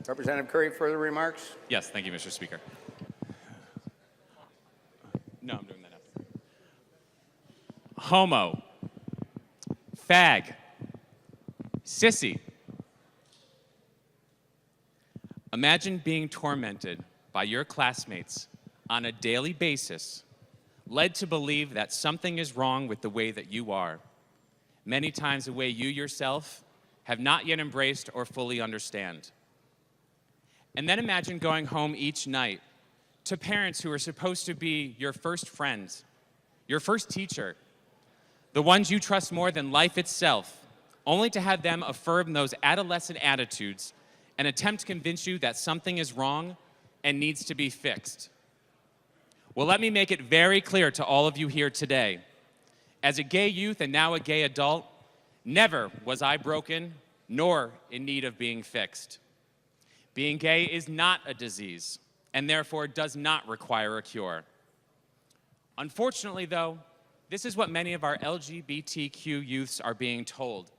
Representative Curry, further remarks? Yes, thank you, Mr. Speaker. No, I'm doing that after. Homo, fag, sissy. Imagine being tormented by your classmates on a daily basis, led to believe that something is wrong with the way that you are, many times a way you yourself have not yet embraced or fully understand. And then imagine going home each night to parents who are supposed to be your first friends, your first teacher, the ones you trust more than life itself, only to have them affirm those adolescent attitudes and attempt to convince you that something is wrong and needs to be fixed. Well, let me make it very clear to all of you here today. As a gay youth and now a gay adult, never was I broken nor in need of being fixed. Being gay is not a disease and therefore does not require a cure. Unfortunately, though, this is what many of our LGBTQ youths are being told,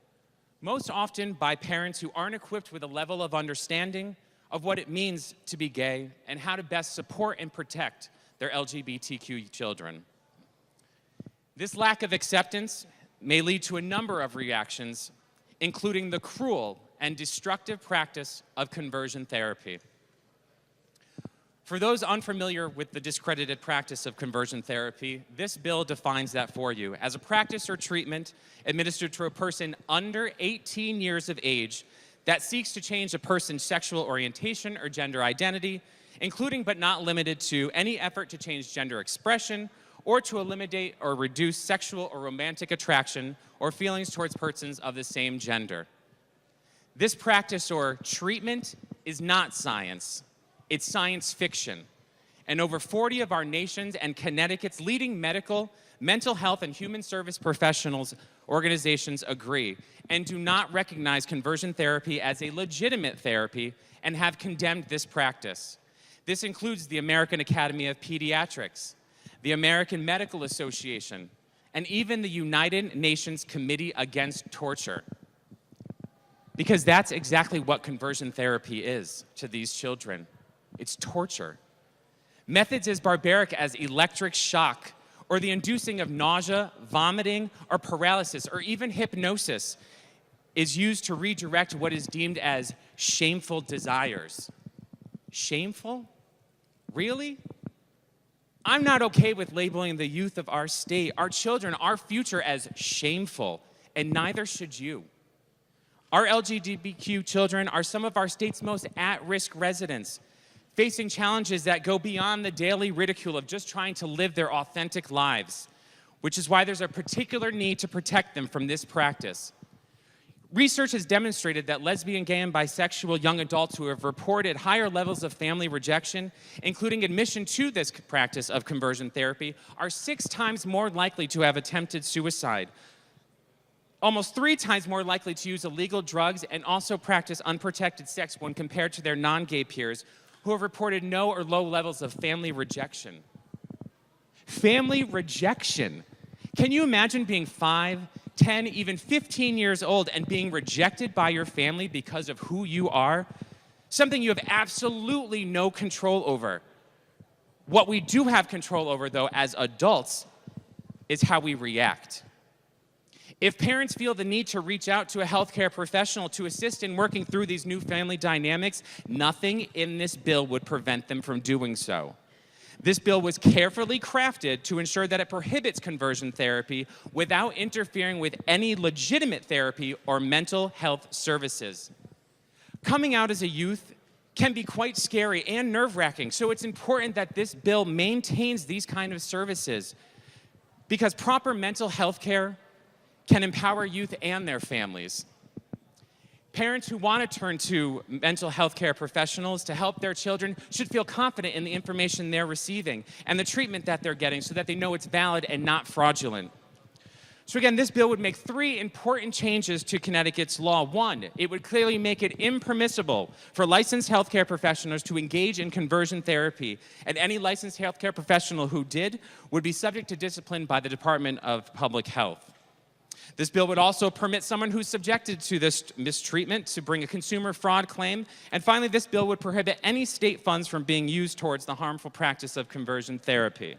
most often by parents who aren't equipped with a level of understanding of what it means to be gay and how to best support and protect their LGBTQ children. This lack of acceptance may lead to a number of reactions, including the cruel and destructive practice of conversion therapy. For those unfamiliar with the discredited practice of conversion therapy, this bill defines that for you as a practice or treatment administered to a person under 18 years of age that seeks to change a person's sexual orientation or gender identity, including but not limited to any effort to change gender expression or to eliminate or reduce sexual or romantic attraction or feelings towards persons of the same gender. This practice or treatment is not science. It's science fiction. And over 40 of our nation's and Connecticut's leading medical, mental health, and human service professionals organizations agree and do not recognize conversion therapy as a legitimate therapy and have condemned this practice. This includes the American Academy of Pediatrics, the American Medical Association, and even the United Nations Committee Against Torture. Because that's exactly what conversion therapy is to these children. It's torture. Methods as barbaric as electric shock, or the inducing of nausea, vomiting, or paralysis, or even hypnosis is used to redirect what is deemed as shameful desires. Shameful? Really? I'm not okay with labeling the youth of our state, our children, our future as shameful, and neither should you. Our LGBTQ children are some of our state's most at-risk residents, facing challenges that go beyond the daily ridicule of just trying to live their authentic lives, which is why there's a particular need to protect them from this practice. Research has demonstrated that lesbian, gay, and bisexual young adults who have reported higher levels of family rejection, including admission to this practice of conversion therapy, are 6 times more likely to have attempted suicide, almost 3 times more likely to use illegal drugs, and also practice unprotected sex when compared to their non-gay peers who have reported no or low levels of family rejection. Family rejection. Can you imagine being 5, 10, even 15 years old and being rejected by your family because of who you are? Something you have absolutely no control over. What we do have control over, though, as adults, is how we react. If parents feel the need to reach out to a healthcare professional to assist in working through these new family dynamics, nothing in this bill would prevent them from doing so. This bill was carefully crafted to ensure that it prohibits conversion therapy without interfering with any legitimate therapy or mental health services. Coming out as a youth can be quite scary and nerve-wracking, so it's important that this bill maintains these kind of services, because proper mental health care can empower youth and their families. Parents who want to turn to mental health care professionals to help their children should feel confident in the information they're receiving and the treatment that they're getting so that they know it's valid and not fraudulent. So again, this bill would make 3 important changes to Connecticut's law. 1, it would clearly make it impermissible for licensed healthcare professionals to engage in conversion therapy, and any licensed healthcare professional who did would be subject to discipline by the Department of Public Health. This bill would also permit someone who's subjected to this mistreatment to bring a consumer fraud claim. And finally, this bill would prohibit any state funds from being used towards the harmful practice of conversion therapy.